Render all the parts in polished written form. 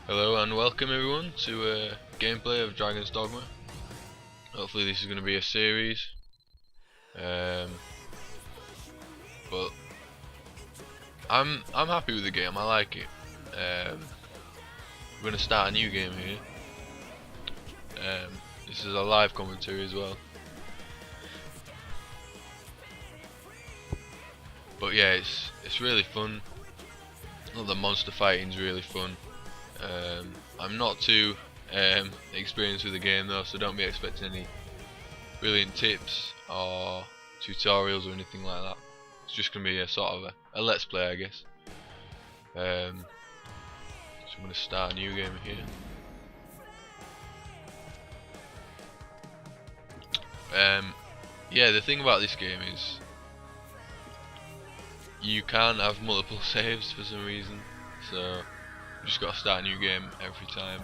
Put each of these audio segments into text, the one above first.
Hello and welcome everyone to a gameplay of Dragon's Dogma. Hopefully this is going to be a series, but I'm happy with the game. I like it. We're going to start a new game here. This is a live commentary as well. But yeah, it's really fun. The monster fighting's really fun. I'm not too experienced with the game though, so don't be expecting any brilliant tips or tutorials or anything like that. It's just gonna be a sort of a let's play, I guess. So I'm gonna start a new game here. Yeah, the thing about this game is you can't have multiple saves for some reason, so you just gotta start a new game every time.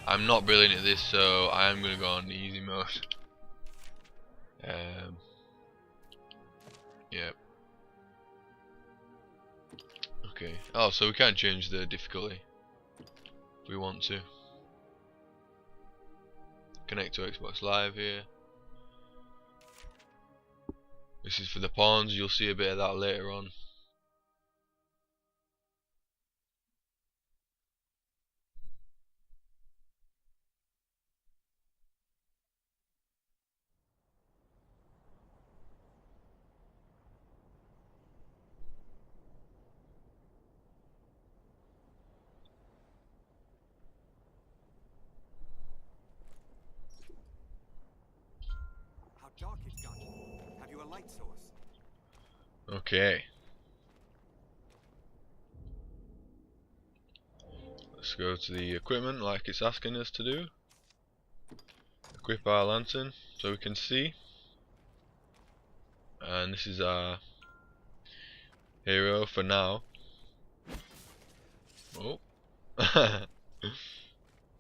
I'm not brilliant at this, so I am gonna go on easy mode. Yeah. Okay. Oh, so we can change the difficulty if we want to. Connect to Xbox Live here. This is for the pawns. You'll see a bit of that later on. How dark it's got. Have you a light source? Okay. Let's go to the equipment like it's asking us to do. Equip our lantern so we can see. And this is our hero for now. Oh.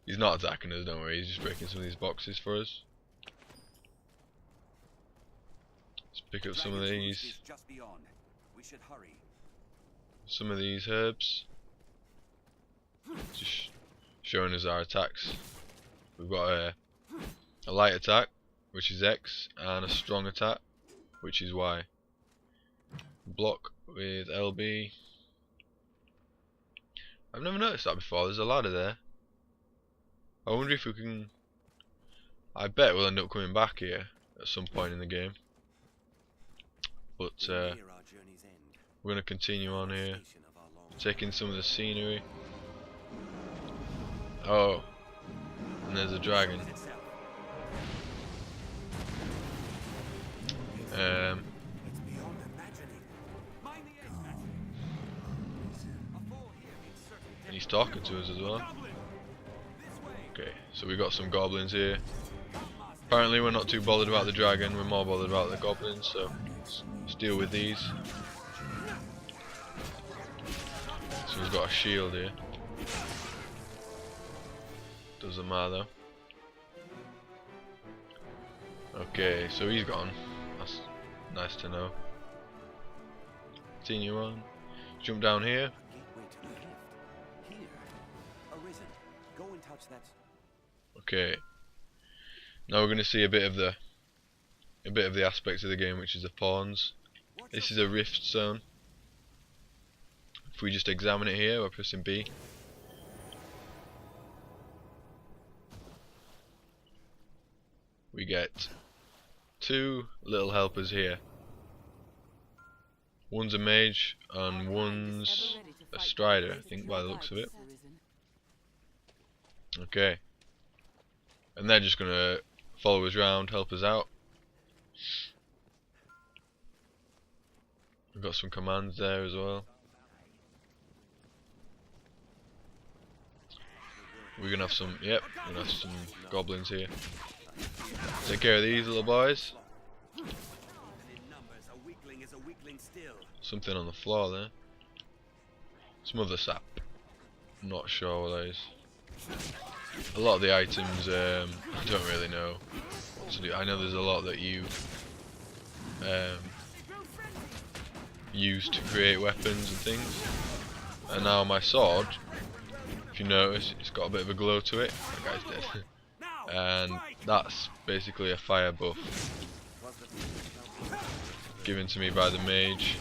He's not attacking us, don't worry, he's just breaking some of these boxes for us. Let's pick up some of these. We should hurry. Some of these herbs. Just showing us our attacks. We've got a light attack, which is X, and a strong attack, which is Y. Block with LB. I've never noticed that before. There's a ladder there. I wonder if we can. I bet we'll end up coming back here at some point in the game. But we're going to continue on here, taking some of the scenery. Oh, and there's a dragon. He's talking to us as well. Okay, so we got some goblins here. Apparently we're not too bothered about the dragon, we're more bothered about the goblins, so let's deal with these. So we've got a shield here. Doesn't matter. Okay, so he's gone. That's nice to know. Continue on. Jump down here. Okay. Now we're going to see a bit of the aspects of the game, which is the pawns. This is a rift zone. If we just examine it here by pressing B, we get two little helpers here. One's a mage and one's a strider, I think, by the looks of it. Okay. And they're just gonna follow us around, help us out. We've got some commands there as well. We're gonna have some, yep, we're gonna have some goblins here. Take care of these little boys. Something on the floor there. Some other sap. Not sure what that is. A lot of the items I don't really know what to do. I know there's a lot that you use to create weapons and things. And now my sword If you notice, it's got a bit of a glow to it. That guy's dead. And that's basically a fire buff given to me by the mage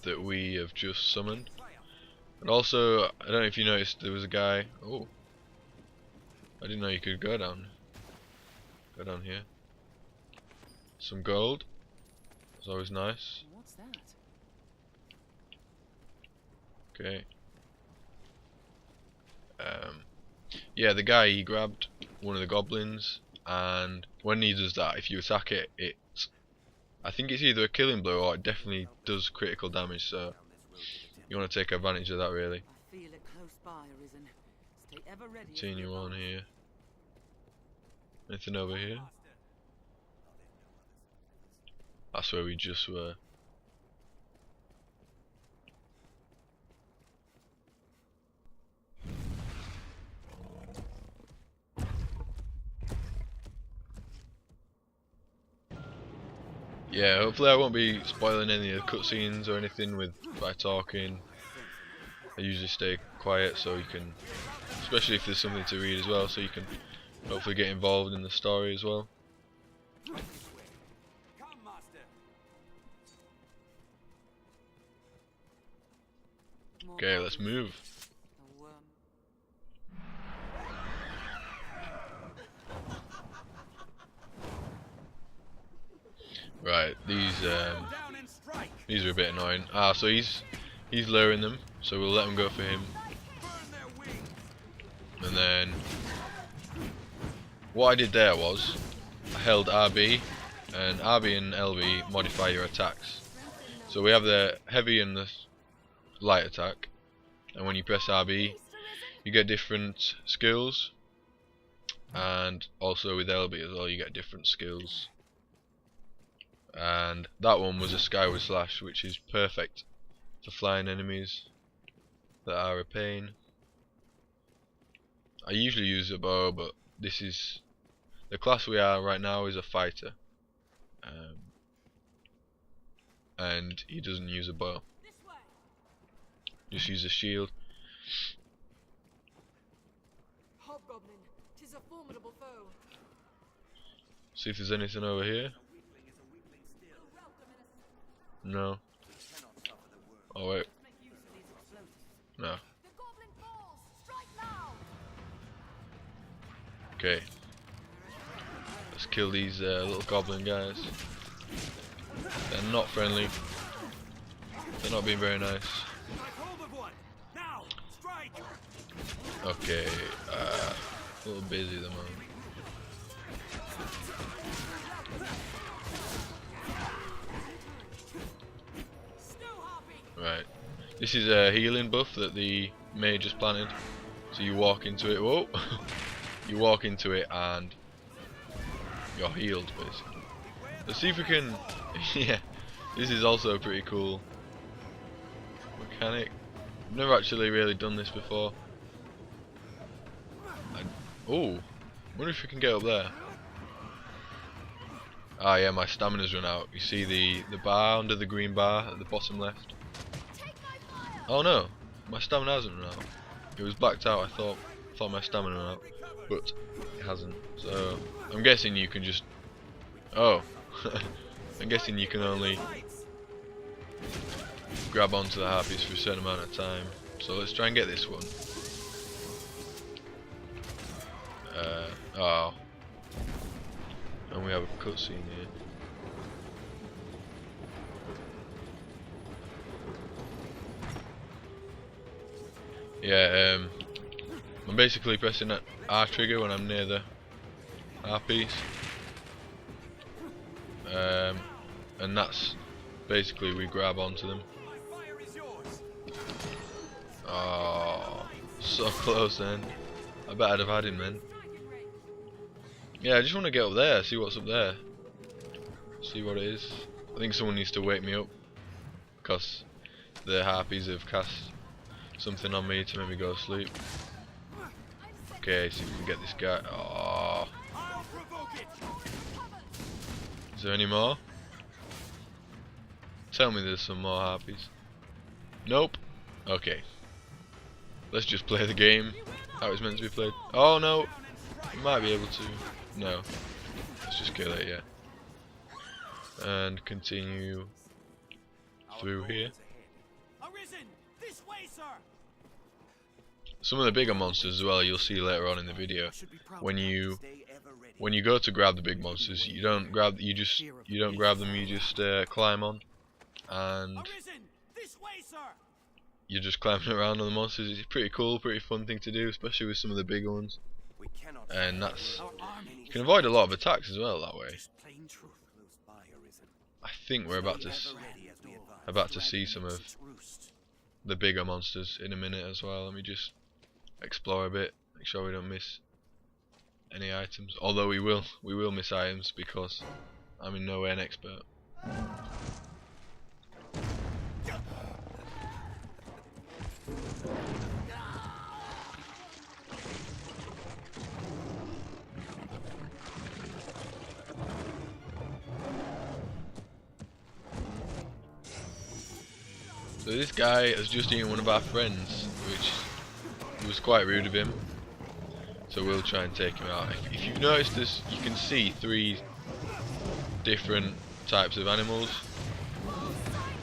that we have just summoned. And also, I don't know if you noticed, there was a guy. Oh, I didn't know you could go down here. Some gold. It's always nice. What's that? Okay. Yeah, the guy, he grabbed one of the goblins, and when he does that, if you attack it, I think it's either a killing blow or it definitely does critical damage. So you want to take advantage of that, really. I feel it close by, Arisen. Stay ever ready. Continue on here. Anything over here? That's where we just were. Yeah, hopefully I won't be spoiling any of the cutscenes or anything by talking. I usually stay quiet so you can, especially if there's something to read as well, so you can hopefully get involved in the story as well. Okay, let's move. Right, these are a bit annoying. Ah, so he's luring them, so we'll let him go for him. And then what I did there was I held RB, and RB and LB modify your attacks. So we have the heavy and the light attack, and when you press RB you get different skills, and also with LB as well you get different skills. And that one was a skyward slash, which is perfect for flying enemies that are a pain. I usually use a bow, but this is the class we are right now is a fighter, and he doesn't use a bow, just use a shield. Hobgoblin, 'tis a formidable foe. See if there's anything over here. No. Oh wait. No. Okay. Let's kill these little goblin guys. They're not friendly. They're not being very nice. Okay. A little busy at the moment. Right. This is a healing buff that the mage has planted. So you walk into it. Whoa! You walk into it and you're healed, basically. Let's see if we can. Yeah, this is also a pretty cool mechanic. I've never actually really done this before. Oh, wonder if we can get up there. Ah, yeah, my stamina's run out. You see the bar under the green bar at the bottom left. Oh no, my stamina hasn't run out. It was blacked out. I thought my stamina ran out, but it hasn't. So I'm guessing you can just. Oh, I'm guessing you can only grab onto the harpies for a certain amount of time. So let's try and get this one. Oh, and we have a cutscene here. Yeah, I'm basically pressing that R trigger when I'm near the harpies, and that's basically we grab onto them. Oh, so close then. I bet I'd have had him then. Yeah, I just want to get up there, see what's up there, see what it is. I think someone needs to wake me up because the harpies have cast something on me to make me go to sleep. Okay, see if we can get this guy. Oh, is there any more? Tell me there's some more harpies. Nope. Okay. let's just play the game how it's meant to be played. Oh no, we might be able to. No, let's just kill it, yeah, and continue through here. Arisen! This way, sir! Some of the bigger monsters as well, you'll see later on in the video. When you go to grab the big monsters, you don't grab them. You just climb on, and Arisen! This way, sir! you're just climbing around on the monsters. It's pretty cool, pretty fun thing to do, especially with some of the bigger ones. And that's, you can avoid a lot of attacks as well that way. I think we're about to see some of the bigger monsters in a minute as well. Let me just explore a bit, make sure we don't miss any items. Although we will miss items because I'm in no way an expert. So this guy has just eaten one of our friends, which was quite rude of him. So we'll try and take him out. If you've noticed this, you can see 3 different types of animals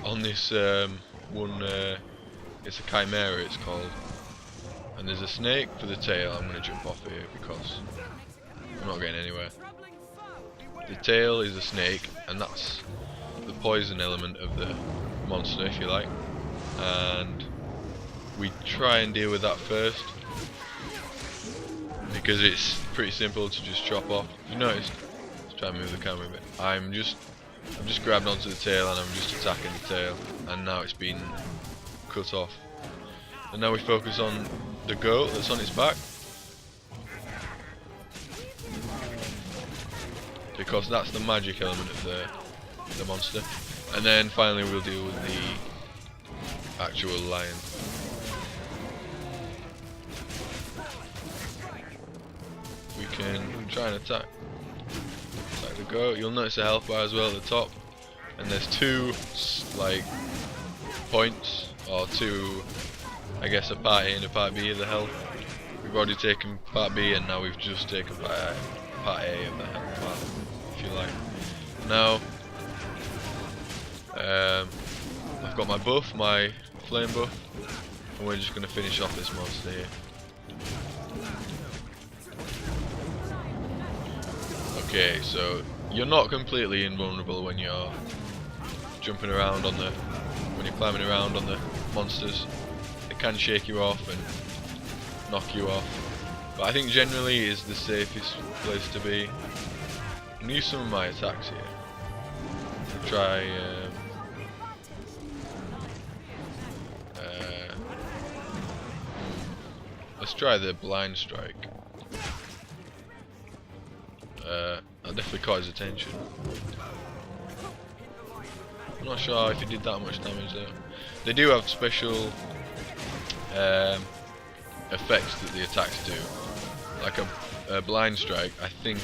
on this one. It's a chimera, it's called. And there's a snake for the tail. I'm going to jump off here because I'm not getting anywhere. The tail is a snake, and that's the poison element of the monster, if you like. And we try and deal with that first because it's pretty simple to just chop off. You noticed? Let's try and move the camera a bit. I'm just grabbed onto the tail and I'm just attacking the tail, and now it's been cut off. And now we focus on the goat that's on its back, because that's the magic element of the monster. And then finally we'll deal with the actual lion. We can try and attack the goat. You'll notice a health bar as well at the top, and there's 2 like points, or 2, I guess, a part A and a part B of the health. We've already taken part B, and now we've just taken part A of the health bar, if you like. Now I've got my buff, my flame buff, and we're just going to finish off this monster here. Okay, so you're not completely invulnerable when you're jumping around on when you're climbing around on the monsters. It can shake you off and knock you off, but I think generally is the safest place to be. I'm going to use some of my attacks here. Try let's try the blind strike. That definitely caught his attention. I'm not sure if he did that much damage though. They do have special effects that the attacks do. Like a blind strike, I think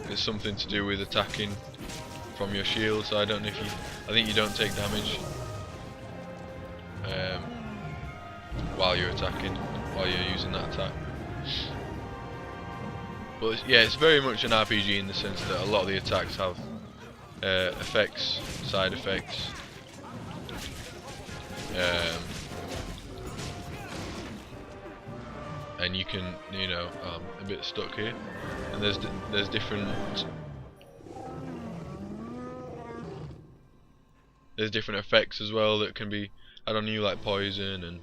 it's something to do with attacking from your shield, so I don't know if I think you don't take damage while you're attacking, while you're using that attack. But yeah, it's very much an RPG in the sense that a lot of the attacks have effects, side effects. And you can, you know, a bit stuck here, and there's different effects as well that can be add on you, like poison, and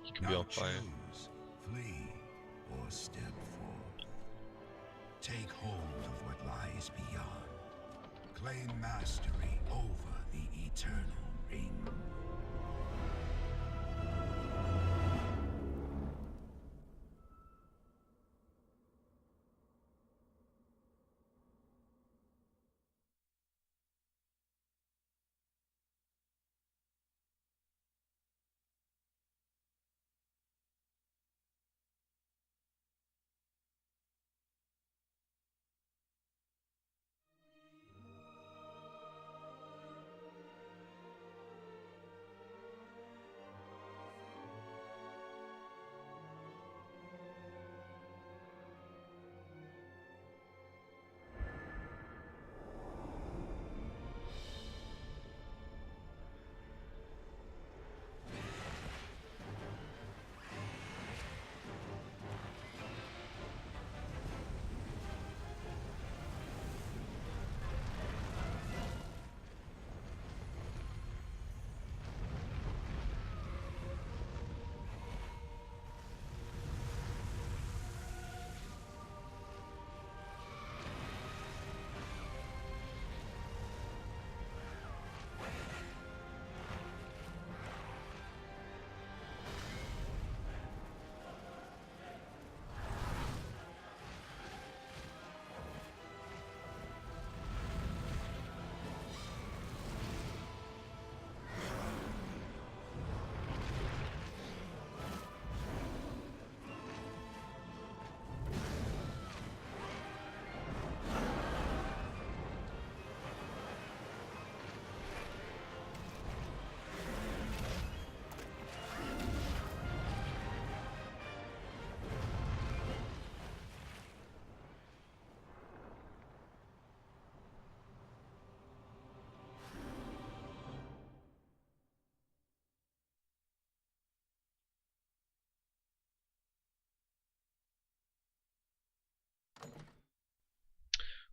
you can be on fire. Choose, flee, or step forward. Take hold of what lies beyond. Claim mastery over the eternal ring.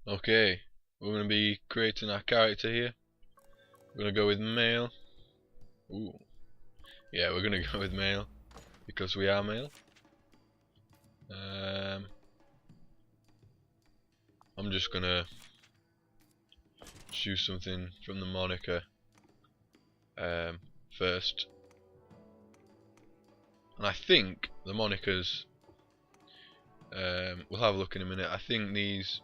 Okay, we're going to be creating our character here. We're going to go with male. Ooh. Yeah, we're going to go with male because we are male. I'm just going to choose something from the moniker first. And I think the monikers, we'll have a look in a minute. I think these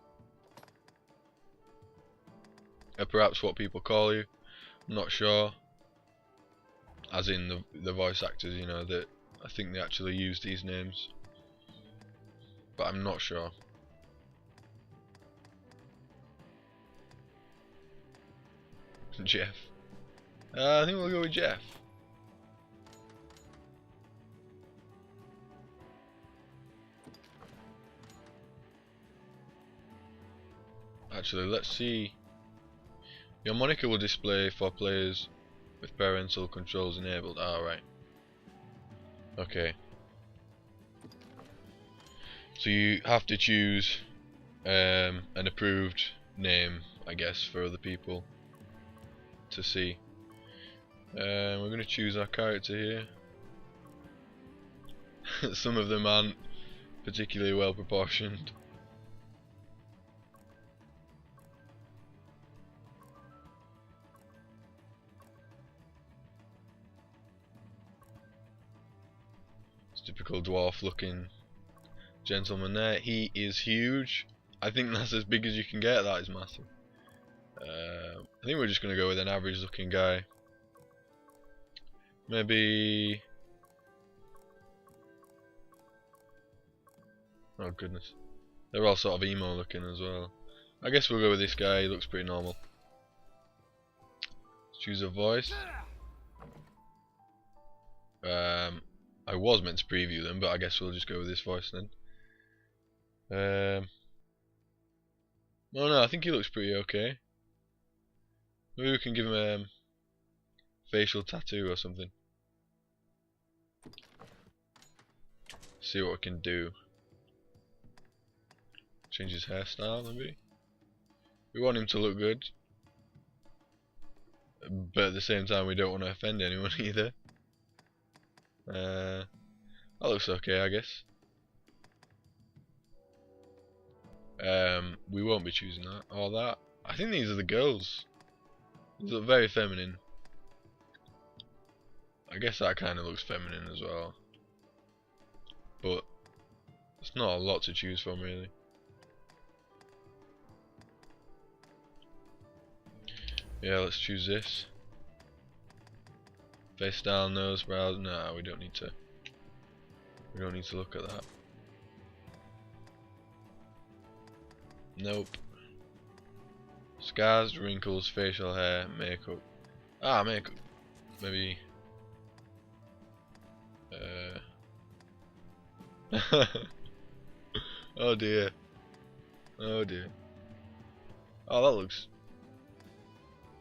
are perhaps what people call you. I'm not sure. As in the voice actors, you know, that I think they actually use these names. But I'm not sure. Jeff. I think we'll go with Jeff. Actually, let's see. Your moniker will display for players with parental controls enabled. Alright. Okay. So you have to choose an approved name, I guess, for other people to see. We're going to choose our character here. Some of them aren't particularly well proportioned. It's typical dwarf looking gentleman there. He is huge. I think that's as big as you can get. That is massive. I think we're just going to go with an average looking guy. Maybe... oh goodness. They're all sort of emo looking as well. I guess we'll go with this guy. He looks pretty normal. Let's choose a voice. I was meant to preview them, but I guess we'll just go with this voice then. Oh no, I think he looks pretty okay. Maybe we can give him a facial tattoo or something. See what we can do. Change his hairstyle maybe. We want him to look good, but at the same time we don't want to offend anyone either. That looks okay, I guess. We won't be choosing that or that. I think these are the girls. These look very feminine. I guess that kind of looks feminine as well. But it's not a lot to choose from really. Yeah, let's choose this. Face style, nose, brows. No, we don't need to. We don't need to look at that. Nope. Scars, wrinkles, facial hair, makeup. Ah, makeup. Maybe. Oh dear. Oh dear. Oh, that looks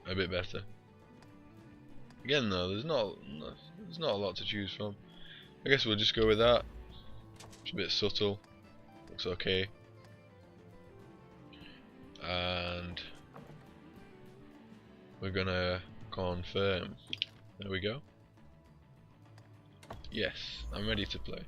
a bit better. Again though, there's not a lot to choose from. I guess we'll just go with that. It's a bit subtle. Looks okay. And we're gonna confirm. There we go. Yes, I'm ready to play.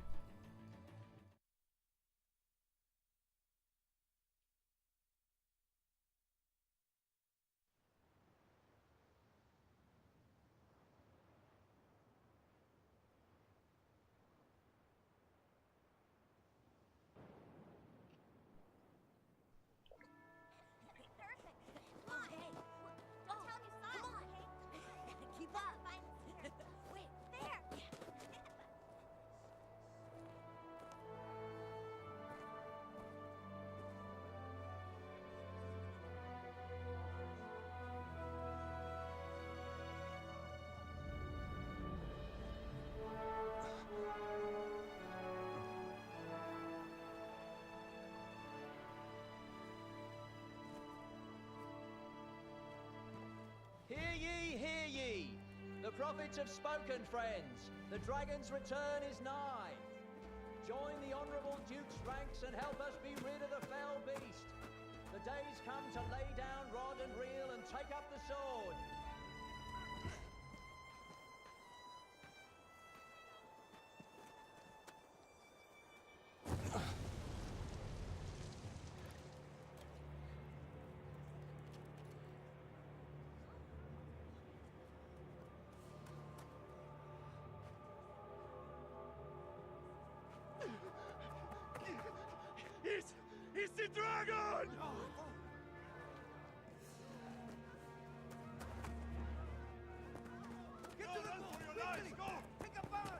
Hear ye, hear ye! The prophets have spoken, friends. The dragon's return is nigh. Join the honourable Duke's ranks and help us be rid of the fell beast. The day's come to lay down rod and reel and take up the sword. It's the dragon! Get to the boat! Quickly! Go! Pick up fire!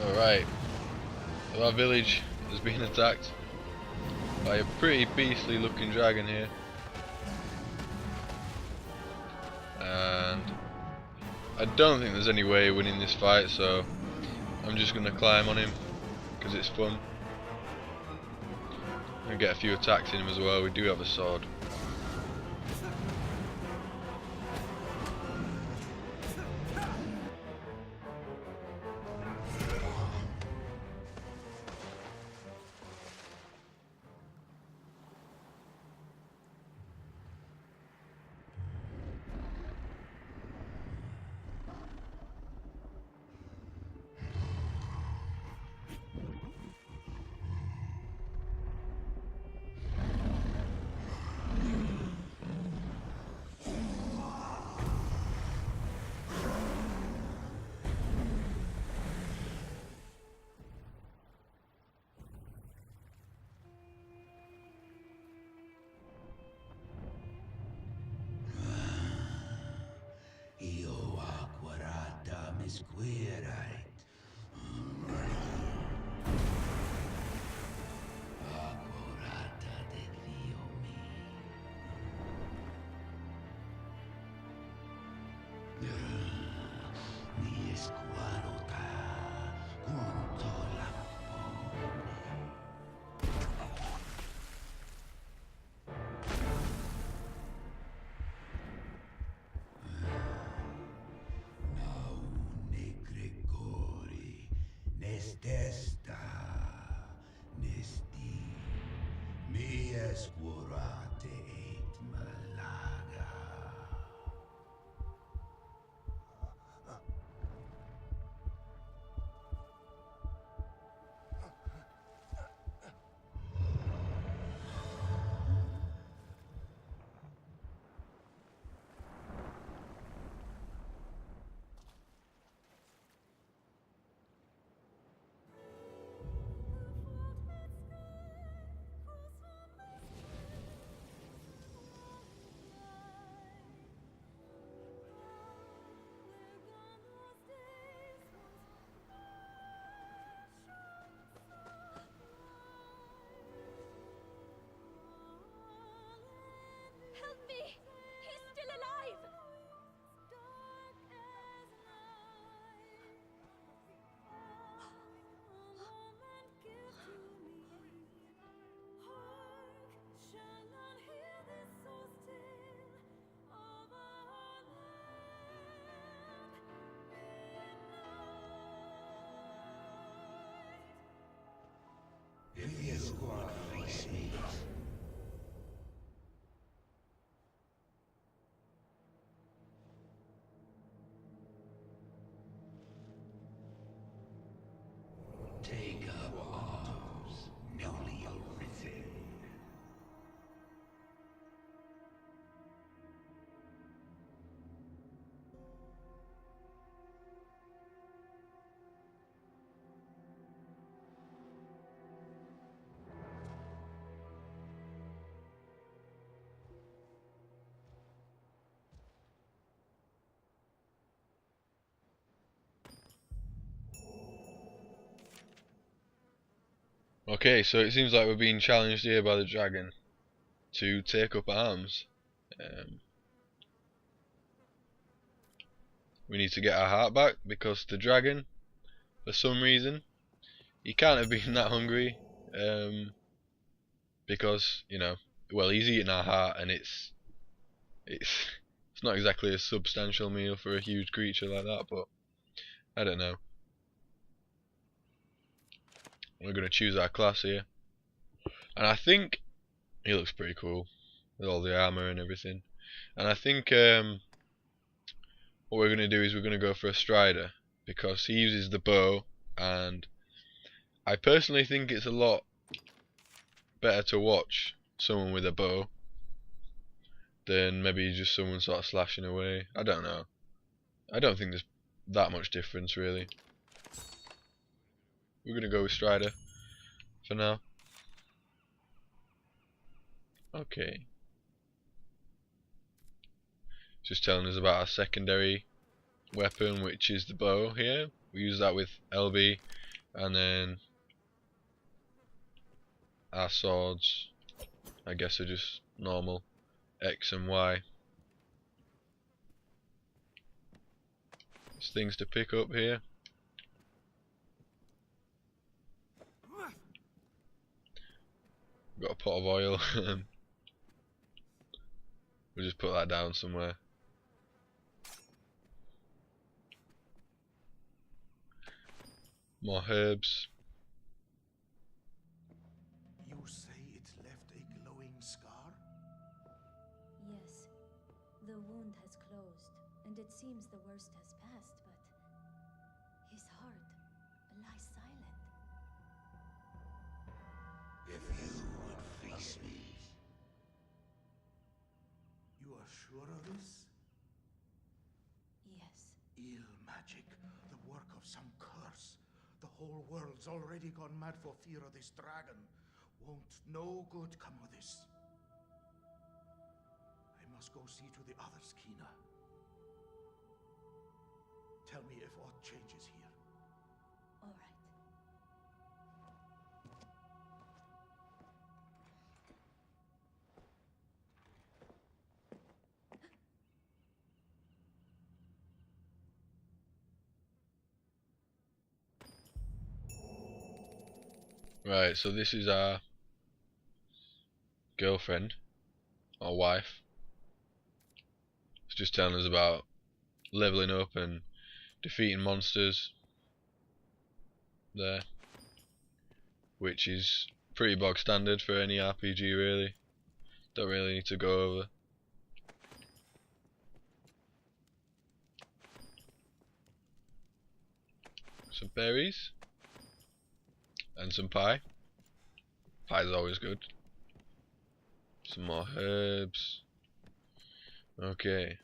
Alright, so our village has been attacked by a pretty beastly looking dragon here, and I don't think there's any way of winning this fight, so I'm just going to climb on him because it's fun. I'm going to get a few attacks in him as well. We do have a sword. Io acquarata misquirite. Acquarata de Dio mi. Mi esquarota quanto la Naune Gregori, nestesta, nesti, mi esquarate et malaga. Take up arms, newly arisen. Okay, so it seems like we're being challenged here by the dragon to take up arms. We need to get our heart back because the dragon, for some reason, he can't have been that hungry. Because, you know, well, he's eating our heart, and it's it's not exactly a substantial meal for a huge creature like that, but I don't know. We're gonna choose our class here, and I think he looks pretty cool with all the armor and everything. And I think what we're gonna do is we're gonna go for a strider because he uses the bow, and I personally think it's a lot better to watch someone with a bow than maybe just someone sort of slashing away. I don't know. I don't think there's that much difference really. We're gonna go with Strider for now. Okay. Just telling us about our secondary weapon, which is the bow here. We use that with LB, and then our swords, I guess, are just normal X and Y. There's things to pick up here. Got a pot of oil. We'll just put that down somewhere. More herbs. You say it left a glowing scar? Yes. The wound has closed, and it seems the worst has passed, but his heart lies silent. If you would face me, You are sure of this? Yes. Ill magic, the work of some curse. The whole world's already gone mad for fear of this dragon. Won't no good come of this? I must go see to the others, Kina. Tell me if aught changes here. All right. Right, so this is our girlfriend or wife. It's just telling us about leveling up and defeating monsters there, which is pretty bog standard for any RPG really. Don't really need to go over. Some berries and some pie. Pie's always good. Some more herbs. Okay.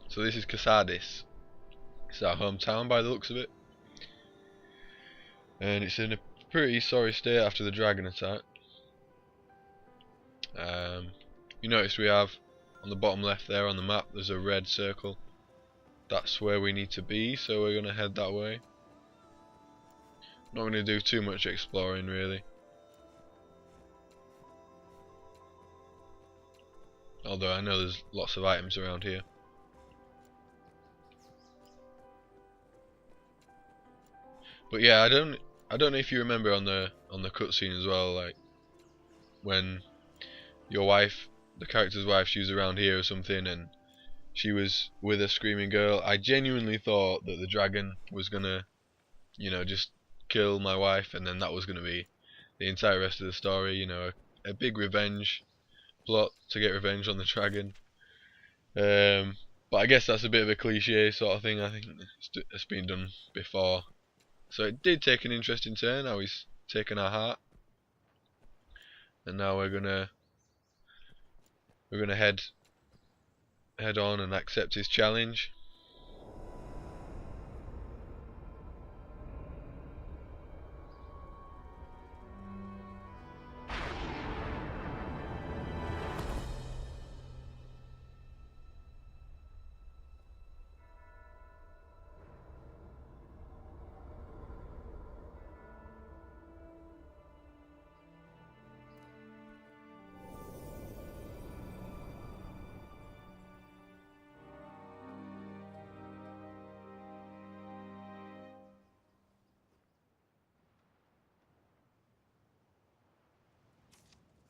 So this is Casadis. It's our hometown by the looks of it. And it's in a pretty sorry state after the dragon attack. You notice we have on the bottom left there on the map there's a red circle. That's where we need to be, so we're going to head that way. Not going to do too much exploring really. Although I know there's lots of items around here. But yeah, I don't know if you remember on the cutscene as well, like when your wife the character's wife, she was around here or something, and she was with a screaming girl. I genuinely thought that the dragon was gonna, you know, just kill my wife, and then that was gonna be the entire rest of the story. You know, a big revenge plot to get revenge on the dragon. But I guess that's a bit of a cliche sort of thing. I think it's been done before. So it did take an interesting turn. Now he's taken our heart, and now we're gonna head on and accept his challenge.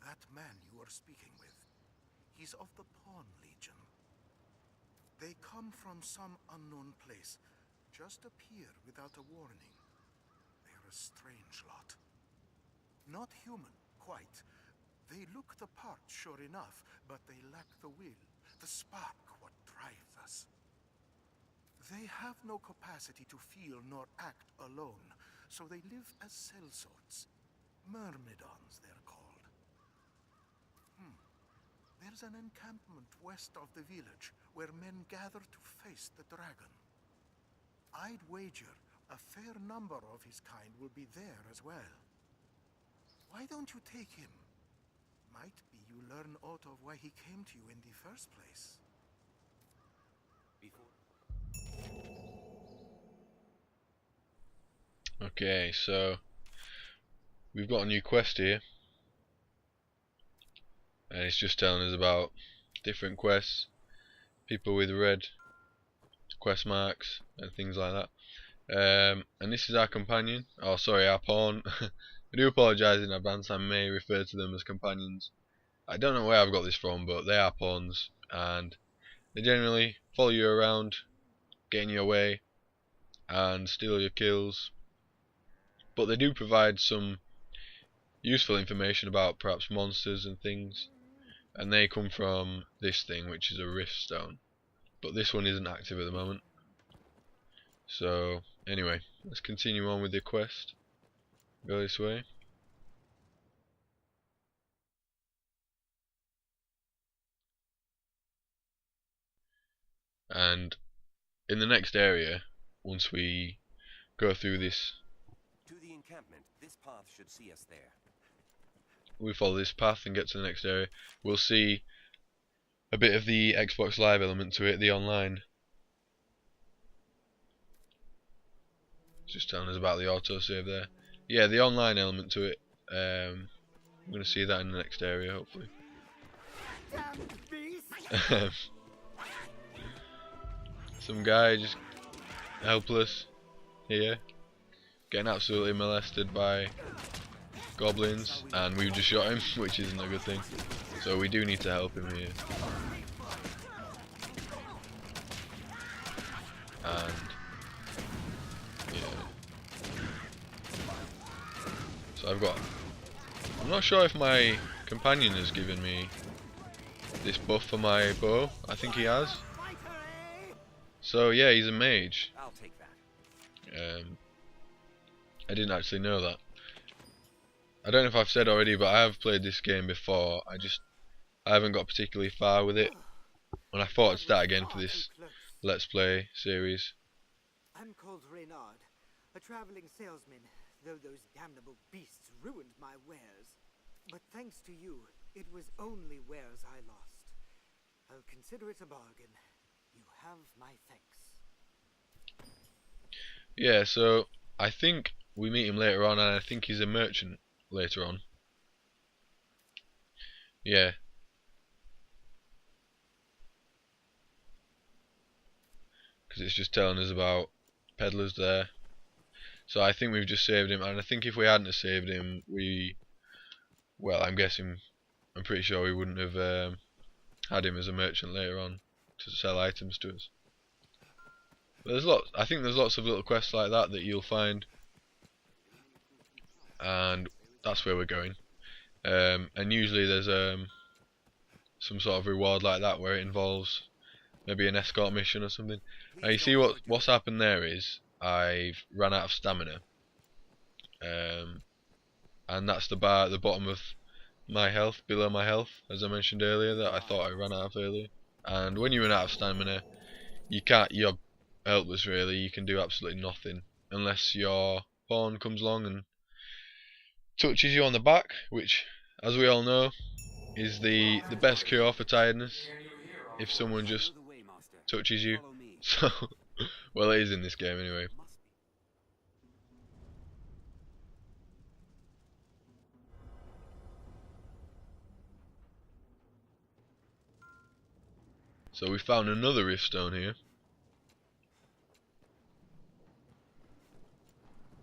That man you were speaking with, he's of the Pawn Legion. They come from some unknown place, just appear without a warning. They're a strange lot. Not human, quite. They look the part, sure enough, but they lack the will, the spark, what drives us. They have no capacity to feel nor act alone, so they live as sellswords. Myrmidons, they're called. There's an encampment west of the village where men gather to face the dragon. I'd wager a fair number of his kind will be there as well. Why don't you take him? Might be you learn aught of why he came to you in the first place. Okay, so we've got a new quest here, and it's just telling us about different quests, people with red quest marks and things like that. And this is our companion, oh sorry, our pawn. I do apologise in advance, I may refer to them as companions. I don't know where I've got this from, but they are pawns, and they generally follow you around, get in your way and steal your kills, but they do provide some useful information about perhaps monsters and things, and they come from this thing, which is a rift stone, but this one isn't active at the moment. So anyway, let's continue on with the quest. Go this way. And in the next area, once we go through this, To the encampment. This path should see us there. we follow this path and get to the next area, we'll see a bit of the Xbox Live element to it, the online. It's just telling us about the autosave there. Yeah, the online element to it. We're going to see that in the next area, hopefully. Some guy just helpless here, getting absolutely molested by goblins, and we've just shot him, which isn't a good thing. So we do need to help him here. And yeah. So I'm not sure if my companion has given me this buff for my bow. I think he has. So yeah, he's a mage. I'll take that. I didn't actually know that. I don't know if I've said already, but I have played this game before. I haven't got particularly far with it, and I thought I'd start again for this Let's Play series. I'm called Reynard, a traveling salesman, though those damnable beasts ruined my wares. But thanks to you, it was only wares I lost. I'll consider it a bargain. You have my thanks. Yeah, so I think we meet him later on, and I think he's a merchant later on. Yeah. Because it's just telling us about peddlers there. So I think we've just saved him, and I think if we hadn't have saved him, well, I'm pretty sure we wouldn't have had him as a merchant later on to sell items to us. But there's lots. I think there's lots of little quests like that that you'll find, and that's where we're going. And usually there's some sort of reward like that where it involves maybe an escort mission or something. Now you see what's happened there is I've run out of stamina, and that's the bar at the bottom of my health, below my health, as I mentioned earlier, that I thought I ran out of earlier. And when you run out of stamina, you're helpless really. You can do absolutely nothing unless your pawn comes along and touches you on the back, which, as we all know, is the best cure for tiredness. If someone just touches you, so well, it is in this game anyway. So we found another rift stone here.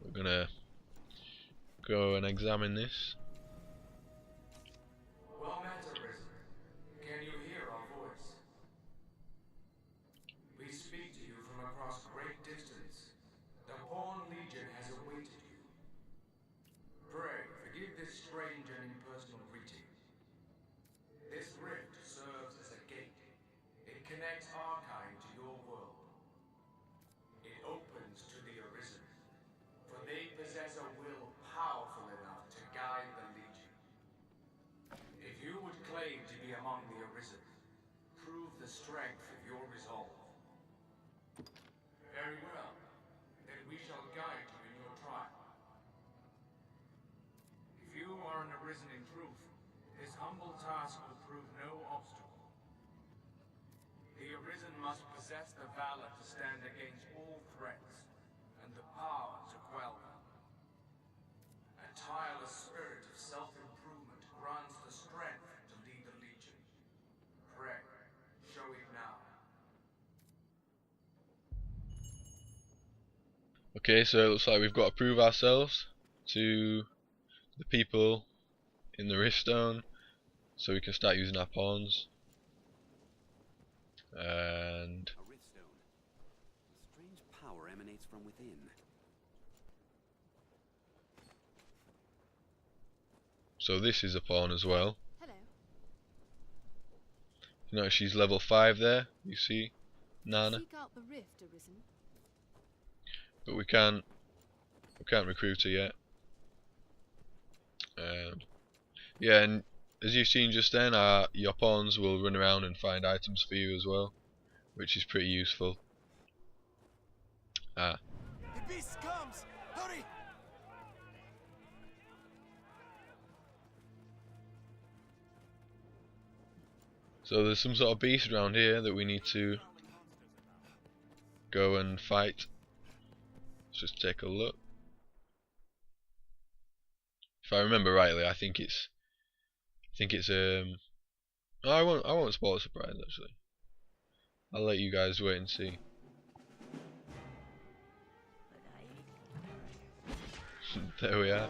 We're gonna go and examine this. Well met, Arisen. Can you hear our voice? We speak to you from across great distance. The Pawn Legion has awaited you. Pray, forgive this strange and impersonal greeting. This rift serves as a gate. It connects our kind to your world. It opens to the Arisen, for they possess a will powerful enough to guide the Legion. If you would claim to be among the Arisen, prove the strength of your resolve. Very well. Then we shall guide you in your trial. If you are an Arisen in truth, this humble task will prove no obstacle. The Arisen must possess the valor to stand against all threats, and the power to quell them. A tireless spirit of self-improvement grants the strength to lead the Legion. Pray, show it now. Okay, so it looks like we've got to prove ourselves to the people in the rift stone, so we can start using our pawns. And A rift stone. A strange power emanates from within. so this is a pawn as well. Hello. You notice she's level 5 there, you see, Nana. Seek out the rift, Arisen. But we can't recruit her yet. Yeah, and as you've seen just then, your pawns will run around and find items for you as well, which is pretty useful. The beast comes! Hurry! So there's some sort of beast around here that we need to go and fight. Let's just take a look. If I remember rightly, I think it's no, I won't spoil the surprise actually. I'll let you guys wait and see. There we are.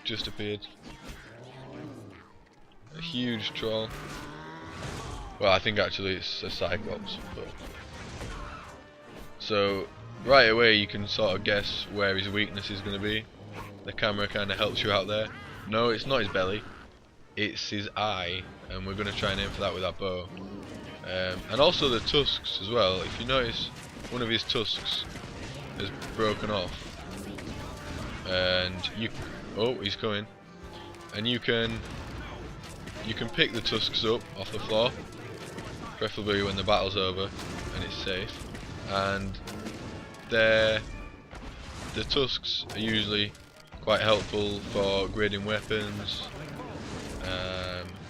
Just appeared. A huge troll. Well, I think actually it's a Cyclops. But so right away you can sort of guess where his weakness is going to be. The camera kind of helps you out there. No, it's not his belly. It's his eye, and we're going to try and aim for that with our bow. And also the tusks as well. If you notice, one of his tusks has broken off, and he's coming, and you can pick the tusks up off the floor, preferably when the battle's over and it's safe. And the tusks are usually quite helpful for grading weapons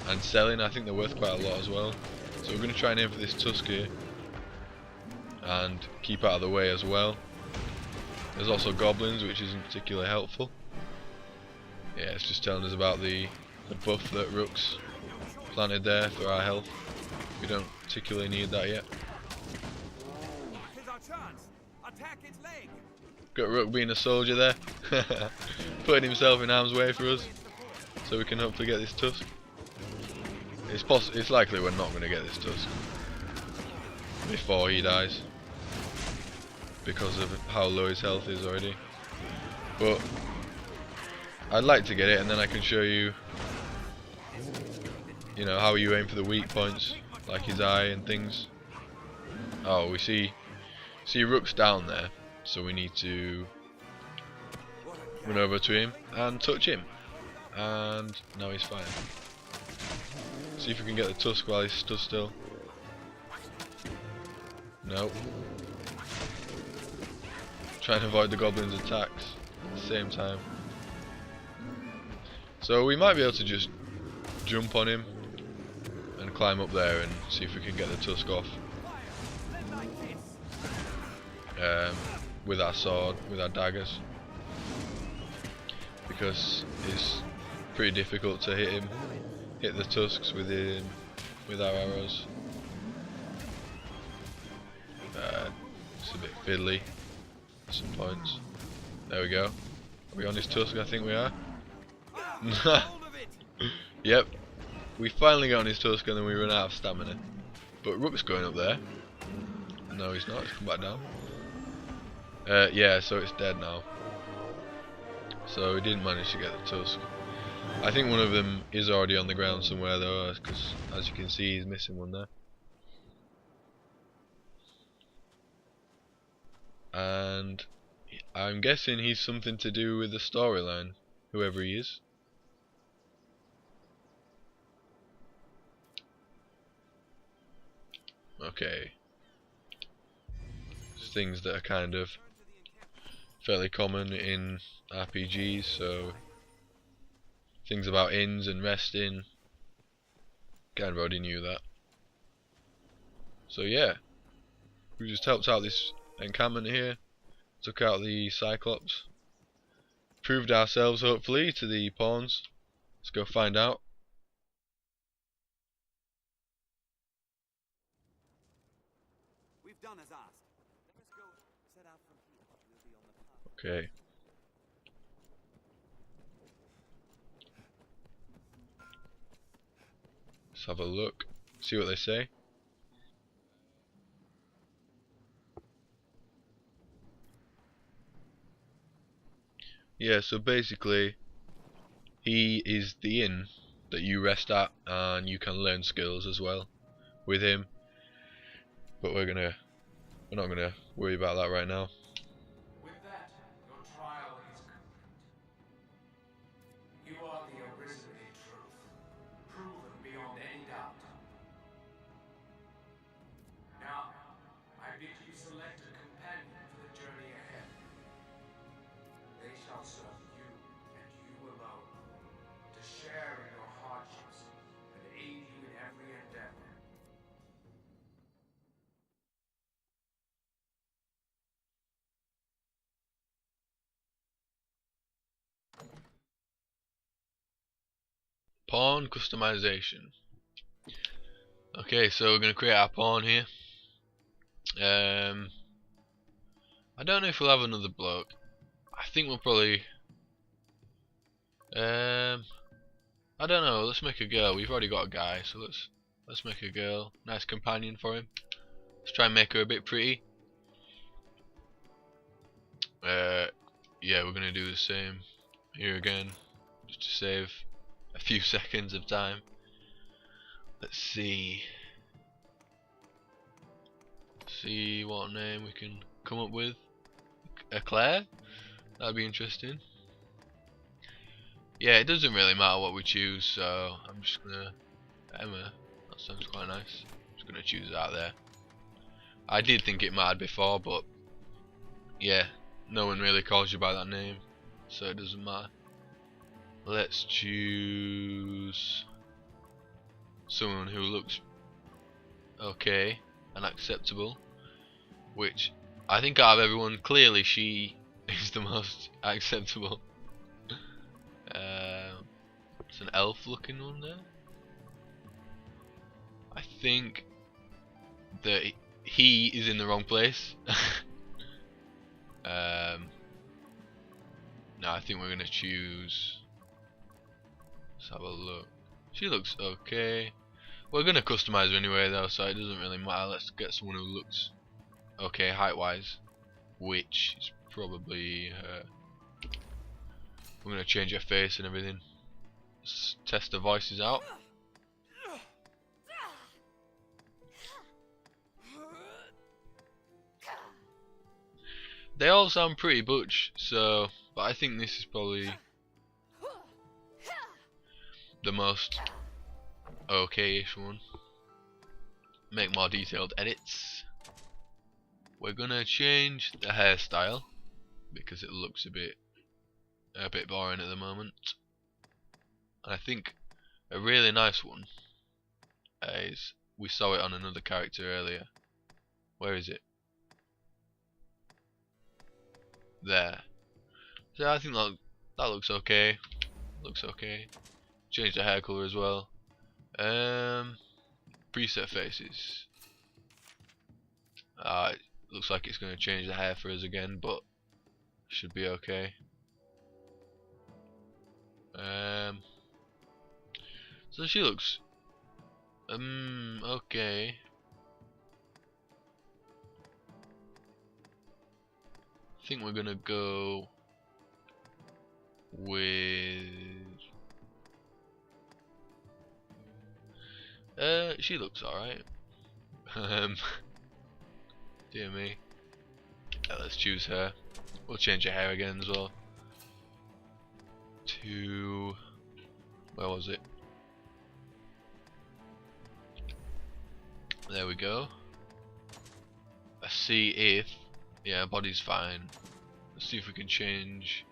and selling. I think they're worth quite a lot as well. So we're going to try and aim for this tusk here and keep out of the way as well. There's also goblins, which isn't particularly helpful. Yeah, it's just telling us about the buff that Rook's planted there for our health. We don't particularly need that yet. Here's our chance. Attack its leg. Got Rook being a soldier there, putting himself in harm's way for us, so we can hopefully get this tusk. It's likely we're not going to get this tusk before he dies, because of how low his health is already. But I'd like to get it, and then I can show you, you know, how you aim for the weak points, like his eye and things. Oh, we see Rook's down there, so we need to run over to him and touch him, and now he's fine. See if we can get the tusk while he's stood still. No. Trying to avoid the goblin's attacks at the same time. So we might be able to just jump on him and climb up there and see if we can get the tusk off. With our sword, with our daggers. Because it's pretty difficult to hit the tusks with our arrows. It's a bit fiddly at some points. There we go. Are we on his tusk? I think we are. Yep. We finally got on his tusk and then we run out of stamina. But Rook's going up there. No, he's not. He's come back down. Yeah, so it's dead now. So we didn't manage to get the tusk. I think one of them is already on the ground somewhere though, because as you can see he's missing one there. And I'm guessing he's something to do with the storyline, whoever he is. Okay. It's things that are kind of fairly common in RPGs, so things about inns and resting, kind of already knew that. So yeah, we just helped out this encampment here, took out the Cyclops, proved ourselves hopefully to the pawns. Let's go find out. We've done as asked. Let us go set out from here. We'll be on the path. Okay. Let's have a look, see what they say. Yeah, so basically he is the inn that you rest at, and you can learn skills as well with him. But we're not gonna worry about that right now. With that, your trial is complete. You are the arisen in truth, proven beyond any doubt. Now, I bid you select a companion for the journey ahead. They shall serve you, and you alone, to share in your hardships and aid you in every endeavor. Pawn customization. Okay, so we're gonna create our pawn here. I don't know if we'll have another bloke. I think we'll probably. I don't know. Let's make a girl. We've already got a guy, so let's make a girl. Nice companion for him. Let's try and make her a bit pretty. Yeah, we're gonna do the same here again, just to save a few seconds of time. Let's see what name we can come up with. Claire? That'd be interesting. Yeah, it doesn't really matter what we choose, so I'm just gonna Emma. That sounds quite nice. Just gonna choose that there. I did think it mattered before, but yeah, no one really calls you by that name, so it doesn't matter. Let's choose someone who looks okay and acceptable, which I think out of everyone, clearly she is the most acceptable. It's an elf looking one there. I think that he is in the wrong place. No, I think we're gonna choose. Let's have a look. She looks okay. We're gonna customize her anyway though, so it doesn't really matter. Let's get someone who looks okay height wise, which is probably we're gonna change her face and everything. Let's test the voices out. They all sound pretty butch, so but I think this is probably the most okay-ish one. Make more detailed edits. We're gonna change the hairstyle because it looks a bit boring at the moment. And I think a really nice one is, we saw it on another character earlier. Where is it? There. So I think that looks okay. Looks okay. Change the hair color as well. Preset faces. It looks like it's going to change the hair for us again, but should be okay. So she looks okay. I think we're gonna go with she looks alright. Dear me. Yeah, let's choose her. We'll change her hair again as well. To where was it? There we go. Let's see if body's fine. Let's see if we can change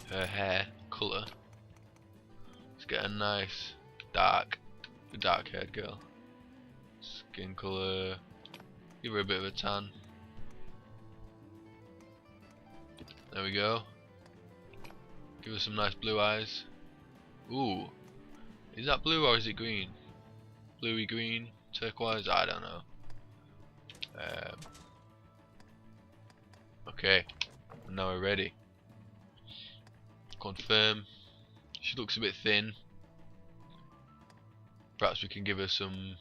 her hair colour. Let's get a nice dark haired girl. Skin colour, give her a bit of a tan. There we go. Give her some nice blue eyes. Ooh, is that blue or is it green? Bluey green, turquoise, I don't know. Okay, now we're ready. Confirm. She looks a bit thin. Perhaps we can give her some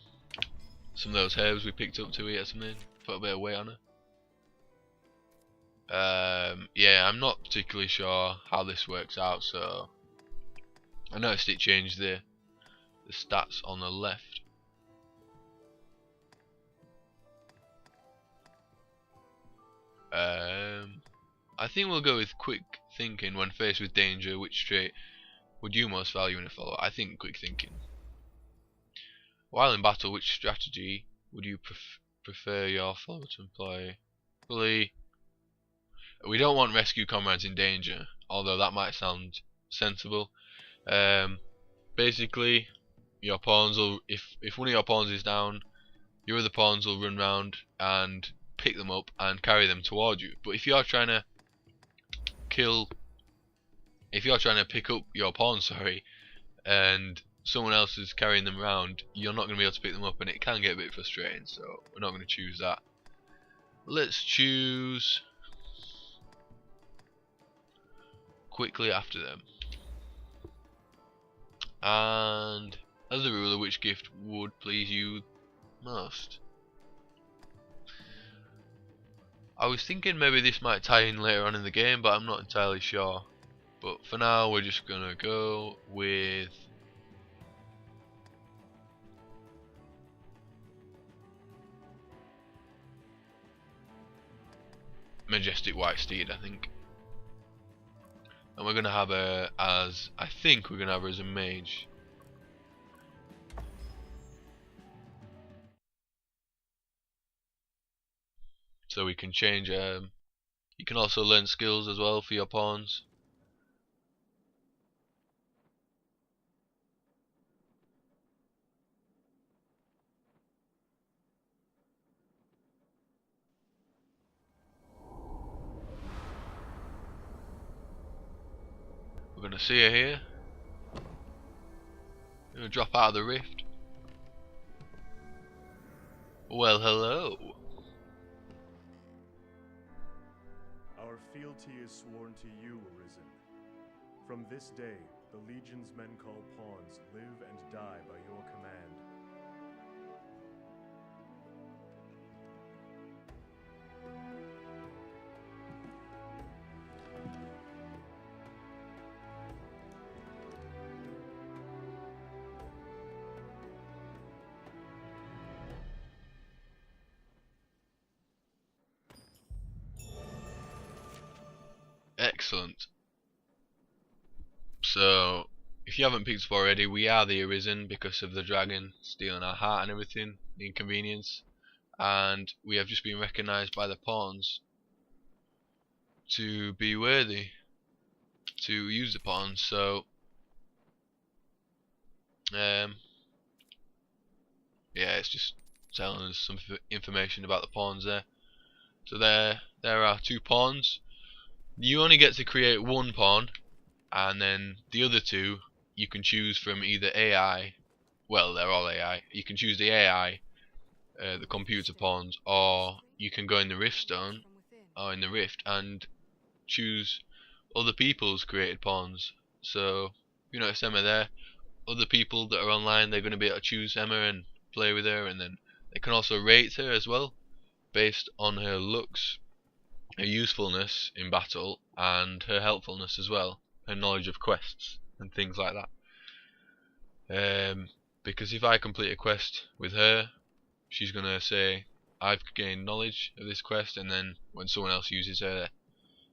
of those herbs we picked up to eat or something. Put a bit of weight on her. Yeah, I'm not particularly sure how this works out, so I noticed it changed the stats on the left. I think we'll go with quick thinking. When faced with danger, which trait would you most value in a follower? I think quick thinking. While in battle, which strategy would you prefer your follower to employ? Fully, we don't want rescue comrades in danger, although that might sound sensible. Basically, your pawns will, if one of your pawns is down, your other pawns will run round and pick them up and carry them toward you. But if you're trying to pick up your pawn, and someone else is carrying them around, you're not going to be able to pick them up, and it can get a bit frustrating. So we're not going to choose that. Let's choose quickly after them. And as a ruler, which gift would please you most? I was thinking maybe this might tie in later on in the game, but I'm not entirely sure. But for now, we're just gonna go with Majestic White Steed, I think. And we're gonna have her as, I think we're gonna have her as a mage. So we can change, you can also learn skills as well for your pawns. We're gonna see her here. We're gonna drop out of the rift. Well, hello. Our fealty is sworn to you, Arisen. From this day, The Legion's men called pawns live and die by your command. Excellent. So, if you haven't picked up already, we are the Arisen because of the dragon stealing our heart and everything, the inconvenience, and we have just been recognised by the pawns to be worthy to use the pawns. So, yeah, it's just telling us some information about the pawns there. So there are 2 pawns. You only get to create 1 pawn, and then the other 2 you can choose from either AI. Well, they're all AI. You can choose the AI, the computer pawns, or you can go in the Rift Stone or in the Rift and choose other people's created pawns. So you notice Emma there. Other people that are online, they're going to be able to choose Emma and play with her, and then they can also rate her as well based on her looks, her usefulness in battle, and her helpfulness as well, her knowledge of quests and things like that. Because if I complete a quest with her, she's gonna say I've gained knowledge of this quest, and then when someone else uses her,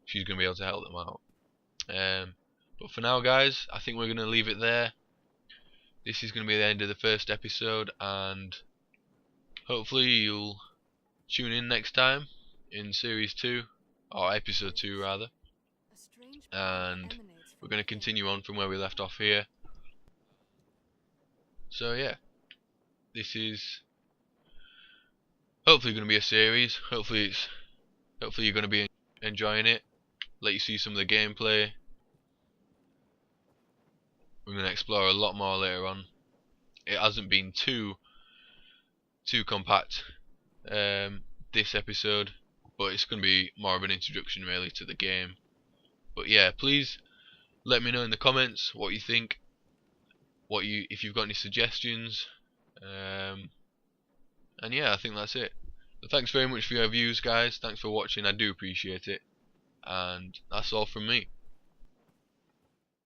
she's gonna be able to help them out. But for now, guys, I think we're gonna leave it there. This is gonna be the end of the first episode, and hopefully you'll tune in next time in series 2, or episode 2 rather, and we're going to continue on from where we left off here. So yeah, this is hopefully going to be a series. Hopefully you're going to be enjoying it. Let you see some of the gameplay. We're going to explore a lot more later on. It hasn't been too compact this episode, but it's going to be more of an introduction really to the game. But yeah, please let me know in the comments what you think, if you've got any suggestions, and yeah, I think that's it. So thanks very much for your views, guys. Thanks for watching. I do appreciate it, and that's all from me.